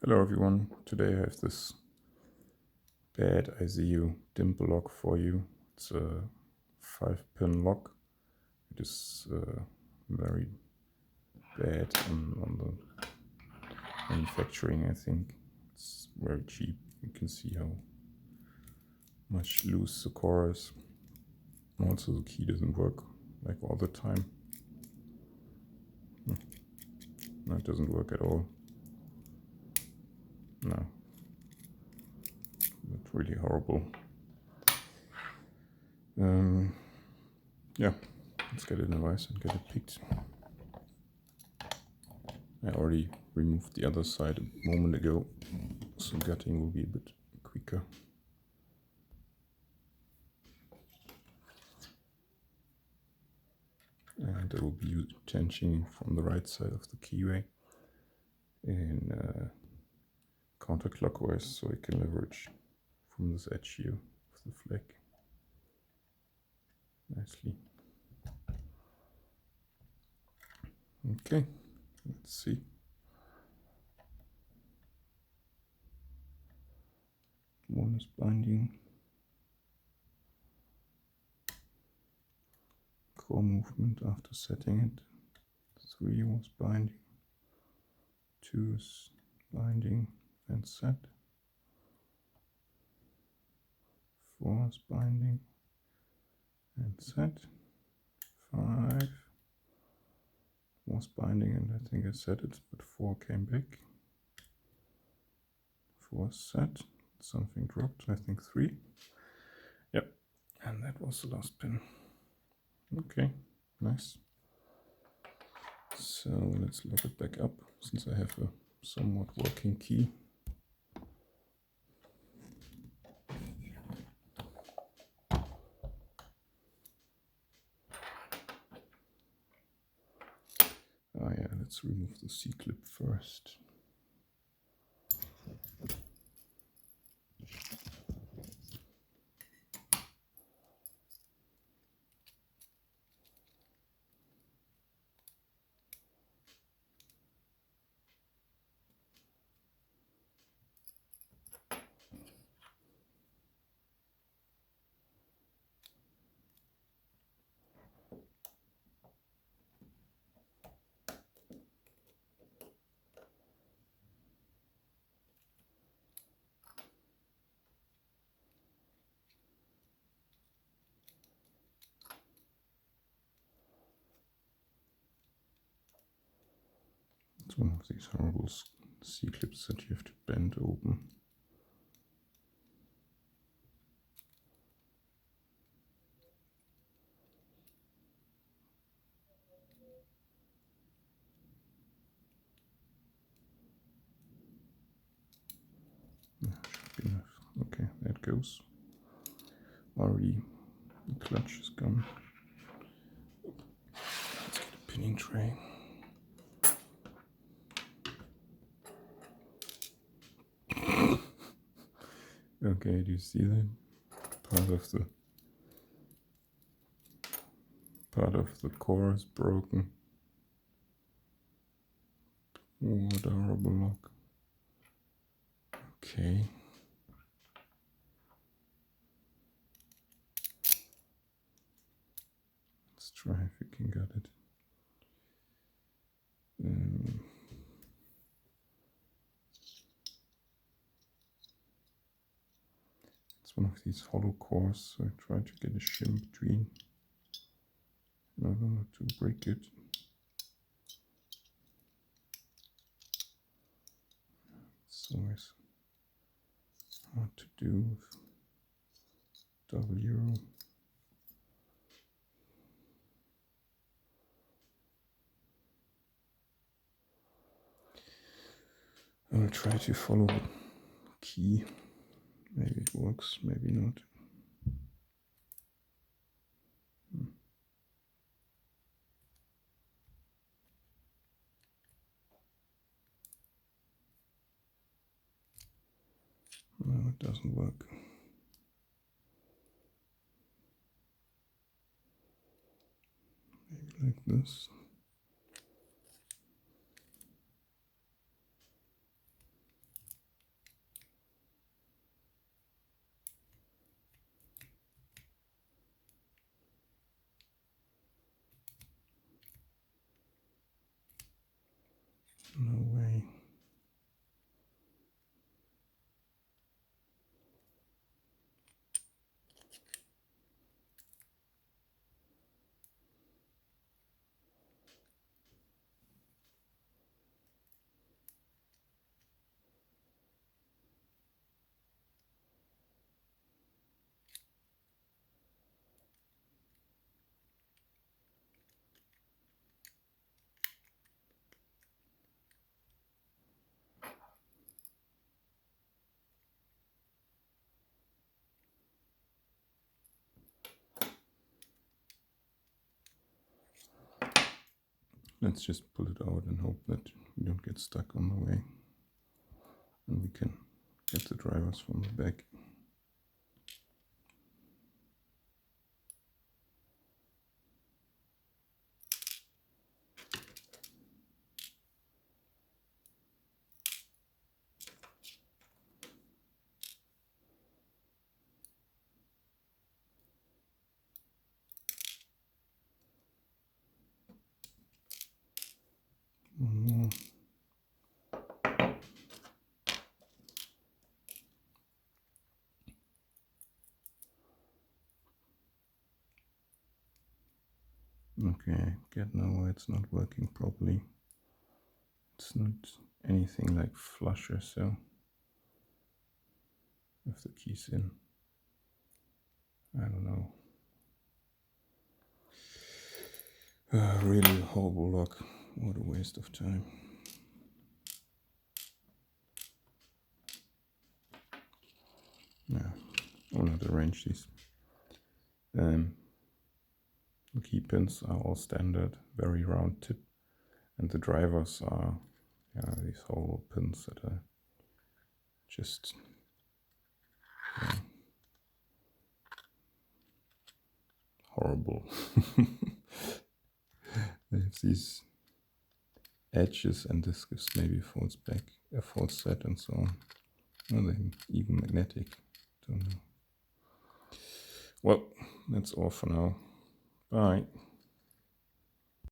Hello everyone, today I have this bad ISEO dimple lock for you. It's a 5-pin lock. It is very bad on the manufacturing, I think. It's very cheap. You can see how much loose the core is. Also the key doesn't work like all the time. No, it doesn't work at all. No. It's really horrible. Yeah, let's get it in a vise and get it picked. I already removed the other side a moment ago, so gutting will be a bit quicker. And I will be tensioning from the right side of the keyway in counterclockwise, so I can leverage from this edge here of the flag nicely. Okay, let's see. One is binding. Core movement after setting it. 3 was binding. 2 is binding and set. 4 is binding and set. 5 was binding and I think I set it, but 4 came back. 4 set, something dropped, I think 3. Yep, and that was the last pin. Okay, nice. So let's lock it back up, since I have a somewhat working key. Oh yeah, let's remove the C-clip first. It's one of these horrible C-clips that you have to bend open. Yeah, should be enough. Okay, that goes. Already the clutch is gone. Let's get a pinning tray. Okay, do you see that? Part of the core is broken. What a horrible lock. Okay. Let's try if we can get it. It's one of these hollow cores, so I try to get a shim between in order not to break it. It's always hard to do with W. I will try to follow the key. Maybe it works, maybe not. No, it doesn't work. Maybe like this. No way. Let's just pull it out and hope that we don't get stuck on the way. And we can get the drivers from the back. One more. Okay, get now why it's not working properly. It's not anything like flush or so. If the key's in, I don't know. Really horrible lock. What a waste of time. Yeah, I'll not arrange these. The key pins are all standard, very round tip, and the drivers are these hollow pins that are just horrible. They have these edges, and this gives maybe a false set and so on. Well, they're even magnetic. Don't know. Well, that's all for now. Bye.